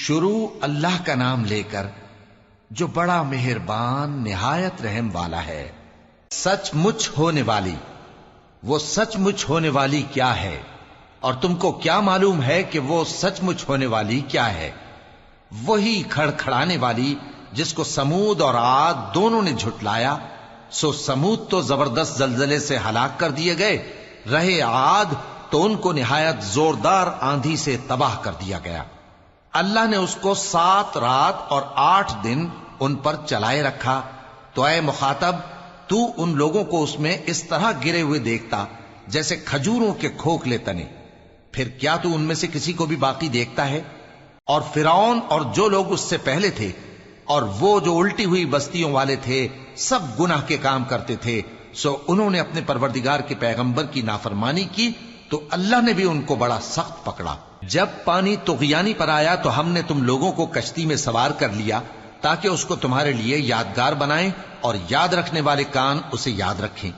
شروع اللہ کا نام لے کر جو بڑا مہربان نہایت رحم والا ہے۔ سچ مچ ہونے والی، وہ سچ مچ ہونے والی کیا ہے؟ اور تم کو کیا معلوم ہے کہ وہ سچ مچ ہونے والی کیا ہے؟ وہی کھڑکھڑانے والی جس کو سمود اور عاد دونوں نے جھٹلایا۔ سو سمود تو زبردست زلزلے سے ہلاک کر دیے گئے، رہے عاد تو ان کو نہایت زوردار آندھی سے تباہ کر دیا گیا۔ اللہ نے اس کو 7 رات اور 8 دن ان پر چلائے رکھا، تو اے مخاطب تو ان لوگوں کو اس میں اس طرح گرے ہوئے دیکھتا جیسے کھجوروں کے کھوکھلے تنے، پھر کیا تو ان میں سے کسی کو بھی باقی دیکھتا ہے؟ اور فرعون اور جو لوگ اس سے پہلے تھے اور وہ جو الٹی ہوئی بستیوں والے تھے سب گناہ کے کام کرتے تھے، سو انہوں نے اپنے پروردگار کے پیغمبر کی نافرمانی کی تو اللہ نے بھی ان کو بڑا سخت پکڑا۔ جب پانی طغیانی پر آیا تو ہم نے تم لوگوں کو کشتی میں سوار کر لیا تاکہ اس کو تمہارے لیے یادگار بنائیں اور یاد رکھنے والے کان اسے یاد رکھیں۔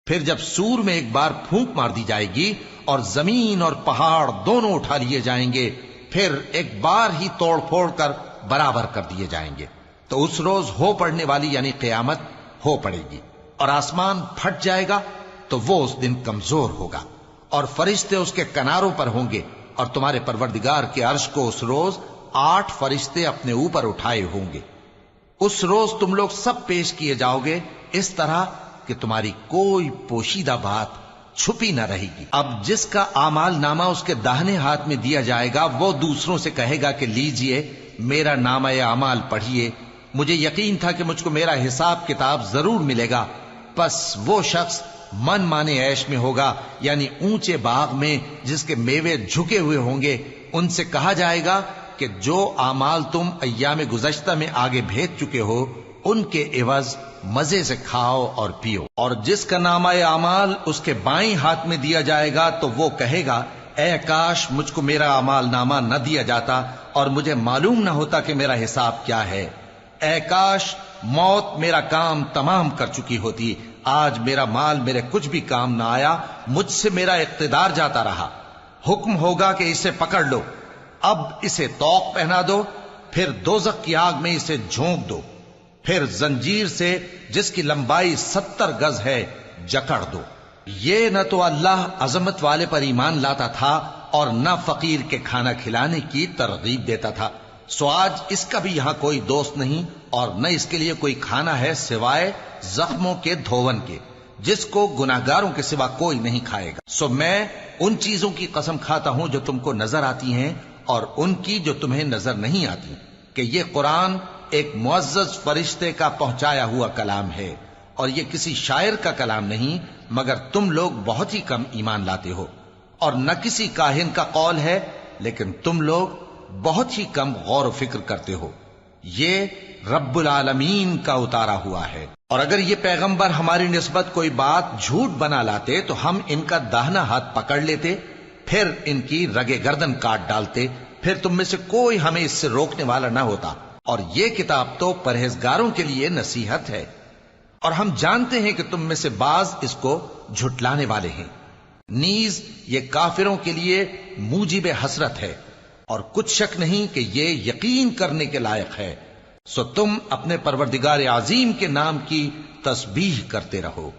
پھر جب سور میں ایک بار پھونک مار دی جائے گی اور زمین اور پہاڑ دونوں اٹھا لیے جائیں گے، پھر ایک بار ہی توڑ پھوڑ کر برابر کر دیے جائیں گے، تو اس روز ہو پڑنے والی یعنی قیامت ہو پڑے گی، اور آسمان پھٹ جائے گا تو وہ اس دن کمزور ہوگا، اور فرشتے اس کے کناروں پر ہوں گے، اور تمہارے پروردگار کے عرش کو اس روز 8 فرشتے اپنے اوپر اٹھائے ہوں گے۔ اس روز تم لوگ سب پیش کیے جاؤ گے اس طرح کہ تمہاری کوئی پوشیدہ بات چھپی نہ رہے گی۔ اب جس کا اعمال نامہ اس کے داہنے ہاتھ میں دیا جائے گا وہ دوسروں سے کہے گا کہ لیجئے میرا نامہ اعمال پڑھیے، مجھے یقین تھا کہ مجھ کو میرا حساب کتاب ضرور ملے گا۔ پس وہ شخص من مانے عیش میں ہوگا، یعنی اونچے باغ میں جس کے میوے جھکے ہوئے ہوں گے۔ ان سے کہا جائے گا کہ جو اعمال تم ایام گزشتہ میں آگے بھیج چکے ہو ان کے عوض مزے سے کھاؤ اور پیو۔ اور جس کا نامہ اعمال اس کے بائیں ہاتھ میں دیا جائے گا تو وہ کہے گا اے کاش مجھ کو میرا اعمال نامہ نہ دیا جاتا اور مجھے معلوم نہ ہوتا کہ میرا حساب کیا ہے۔ اے کاش موت میرا کام تمام کر چکی ہوتی، آج میرا مال میرے کچھ بھی کام نہ آیا، مجھ سے میرا اقتدار جاتا رہا۔ حکم ہوگا کہ اسے پکڑ لو، اب اسے طوق پہنا دو، پھر دوزخ کی آگ میں اسے جھونک دو، پھر زنجیر سے جس کی لمبائی 70 گز ہے جکڑ دو۔ یہ نہ تو اللہ عظمت والے پر ایمان لاتا تھا اور نہ فقیر کے کھانا کھلانے کی ترغیب دیتا تھا، سو آج اس کا بھی یہاں کوئی دوست نہیں اور نہ اس کے لیے کوئی کھانا ہے سوائے زخموں کے دھون کے، جس کو گناہگاروں کے سوا کوئی نہیں کھائے گا۔ سو میں ان چیزوں کی قسم کھاتا ہوں جو تم کو نظر آتی ہیں اور ان کی جو تمہیں نظر نہیں آتی، کہ یہ قرآن ایک معزز فرشتے کا پہنچایا ہوا کلام ہے، اور یہ کسی شاعر کا کلام نہیں، مگر تم لوگ بہت ہی کم ایمان لاتے ہو، اور نہ کسی کاہن کا قول ہے، لیکن تم لوگ بہت ہی کم غور و فکر کرتے ہو۔ یہ رب العالمین کا اتارا ہوا ہے۔ اور اگر یہ پیغمبر ہماری نسبت کوئی بات جھوٹ بنا لاتے تو ہم ان کا داہنا ہاتھ پکڑ لیتے، پھر ان کی رگے گردن کاٹ ڈالتے، پھر تم میں سے کوئی ہمیں اس سے روکنے والا نہ ہوتا۔ اور یہ کتاب تو پرہیزگاروں کے لیے نصیحت ہے، اور ہم جانتے ہیں کہ تم میں سے بعض اس کو جھٹلانے والے ہیں۔ نیز یہ کافروں کے لیے موجب حسرت ہے، اور کچھ شک نہیں کہ یہ یقین کرنے کے لائق ہے۔ سو تم اپنے پروردگار عظیم کے نام کی تسبیح کرتے رہو۔